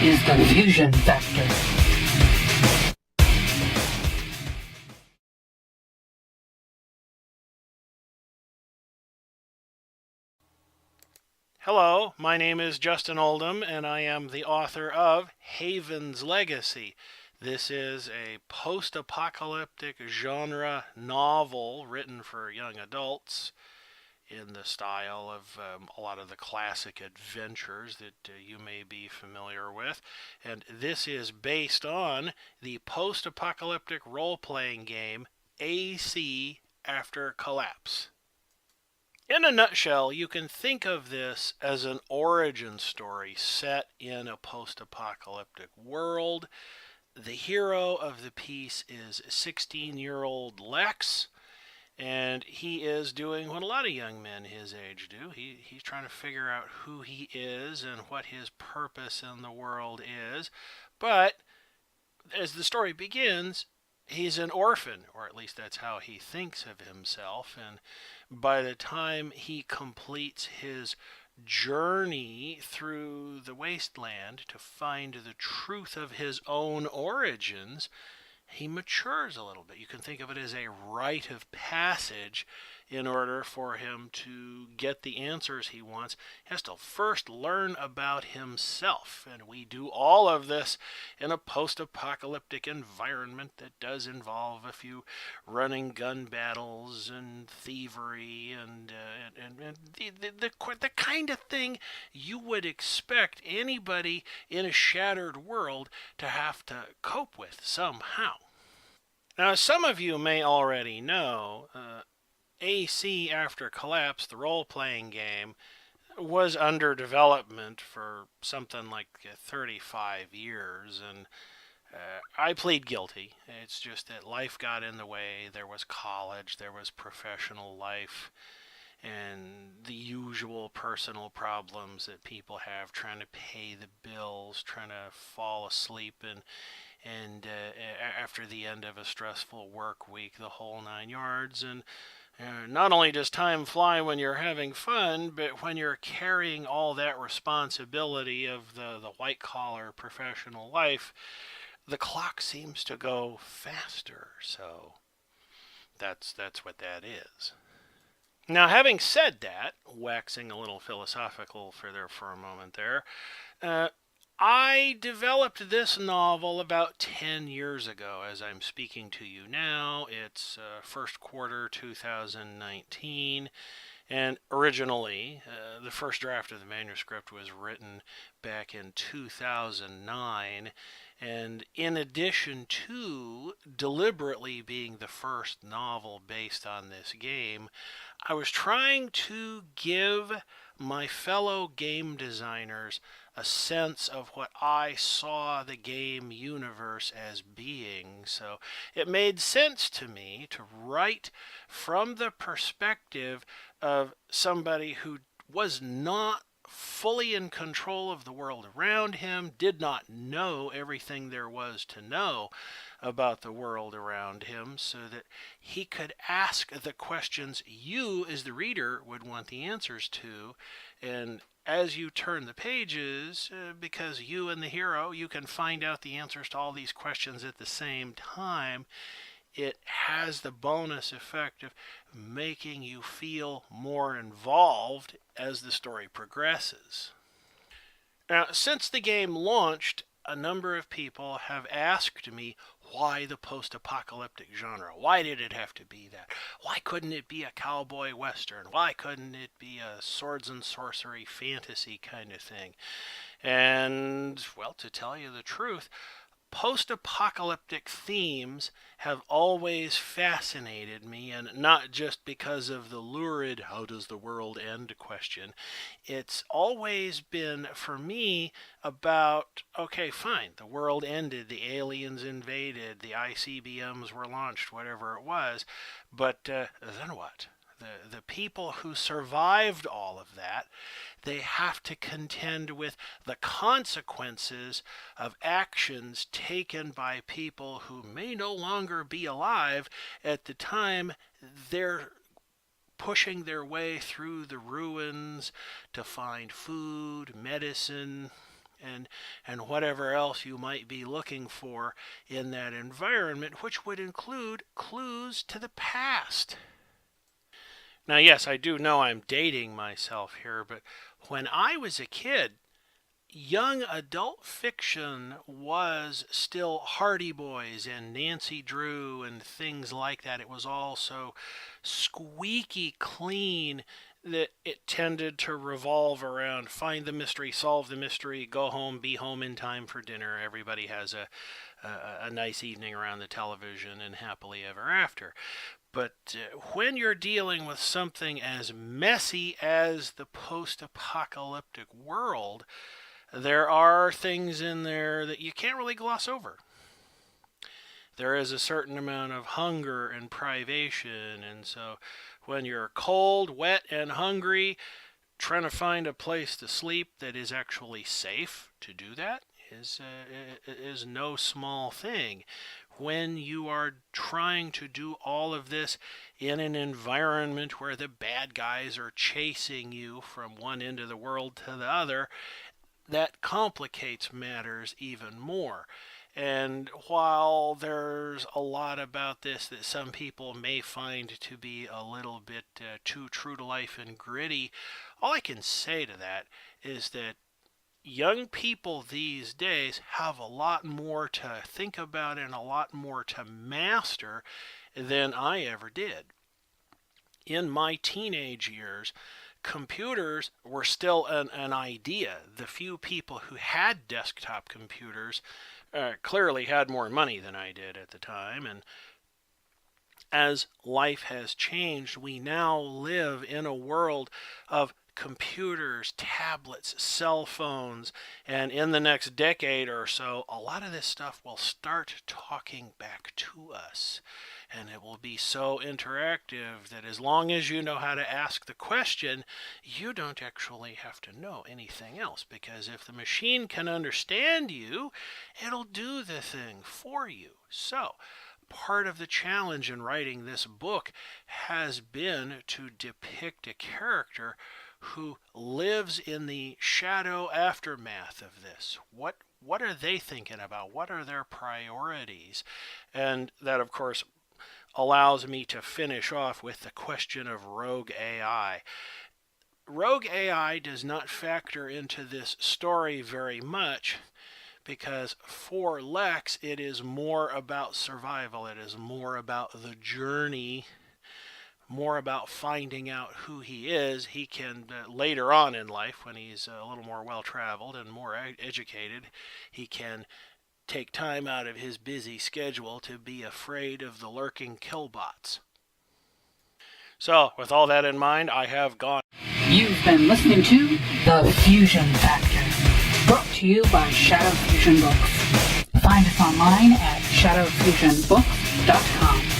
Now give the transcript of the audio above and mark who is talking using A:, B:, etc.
A: is the fusion factor.
B: Hello, my name is Justin Oldham, and I am the author of Haven's Legacy. This is a post-apocalyptic genre novel written for young adults in the style of a lot of the classic adventures that you may be familiar with. And this is based on the post-apocalyptic role-playing game AC After Collapse. In a nutshell, you can think of this as an origin story set in a post-apocalyptic world. The hero of the piece is 16-year-old Lex, and he is doing what a lot of young men his age do. He's trying to figure out who he is and what his purpose in the world is. But as the story begins, he's an orphan, or at least that's how he thinks of himself. And by the time he completes his journey through the wasteland to find the truth of his own origins, he matures a little bit. You can think of it as a rite of passage. In order for him to get the answers he wants, he has to first learn about himself. And we do all of this in a post-apocalyptic environment that does involve a few running gun battles and thievery and the kind of thing you would expect anybody in a shattered world to have to cope with somehow. Now, some of you may already know, AC After Collapse, the role-playing game, was under development for something like 35 years, and I plead guilty. It's just that life got in the way. There was college, there was professional life, and the usual personal problems that people have trying to pay the bills, trying to fall asleep, and after the end of a stressful work week, the whole 9 yards. And not only does time fly when you're having fun, but when you're carrying all that responsibility of the white-collar professional life, the clock seems to go faster. So that's what that is. Now, having said that, waxing a little philosophical for a moment there, I developed this novel about 10 years ago as I'm speaking to you now. It's first quarter 2019. And originally, the first draft of the manuscript was written back in 2009. And in addition to deliberately being the first novel based on this game, I was trying to give my fellow game designers a sense of what I saw the game universe as being. So it made sense to me to write from the perspective of somebody who was not fully in control of the world around him, did not know everything there was to know about the world around him, so that he could ask the questions you, as the reader, would want the answers to. And as you turn the pages, because you and the hero, you can find out the answers to all these questions at the same time, it has the bonus effect of making you feel more involved as the story progresses. Now, since the game launched, a number of people have asked me, why the post-apocalyptic genre? Why did it have to be that? Why couldn't it be a cowboy western? Why couldn't it be a swords and sorcery fantasy kind of thing? And, well, to tell you the truth, post-apocalyptic themes have always fascinated me, and not just because of the lurid how does the world end question. It's always been, for me, about, okay, fine, the world ended, the aliens invaded, the ICBMs were launched, whatever it was, but then what? The people who survived all of that, they have to contend with the consequences of actions taken by people who may no longer be alive at the time they're pushing their way through the ruins to find food, medicine, and whatever else you might be looking for in that environment, which would include clues to the past. Now, yes, I do know I'm dating myself here, but when I was a kid, young adult fiction was still Hardy Boys and Nancy Drew and things like that. It was all so squeaky clean that it tended to revolve around find the mystery, solve the mystery, go home, be home in time for dinner. Everybody has a nice evening around the television and happily ever after. But when you're dealing with something as messy as the post-apocalyptic world, there are things in there that you can't really gloss over. There is a certain amount of hunger and privation, and so when you're cold, wet, and hungry, trying to find a place to sleep that is actually safe to do that is no small thing. When you are trying to do all of this in an environment where the bad guys are chasing you from one end of the world to the other, that complicates matters even more. And while there's a lot about this that some people may find to be a little bit too true to life and gritty, all I can say to that is that young people these days have a lot more to think about and a lot more to master than I ever did. In my teenage years, computers were still an idea. The few people who had desktop computers clearly had more money than I did at the time. And as life has changed, we now live in a world of computers, tablets, cell phones, and in the next decade or so, a lot of this stuff will start talking back to us. And it will be so interactive that as long as you know how to ask the question, you don't actually have to know anything else. Because if the machine can understand you, it'll do the thing for you. So, part of the challenge in writing this book has been to depict a character who lives in the shadow aftermath of this. What are they thinking about? What are their priorities? And that, of course, allows me to finish off with the question of rogue AI. Rogue AI does not factor into this story very much because for Lex, it is more about survival. It is more about the journey, more about finding out who he is. He can, later on in life, when he's a little more well-traveled and more educated, he can take time out of his busy schedule to be afraid of the lurking killbots. So, with all that in mind, I have gone.
A: You've been listening to The Fusion Factor, brought to you by Shadow Fusion Books. Find us online at shadowfusionbooks.com.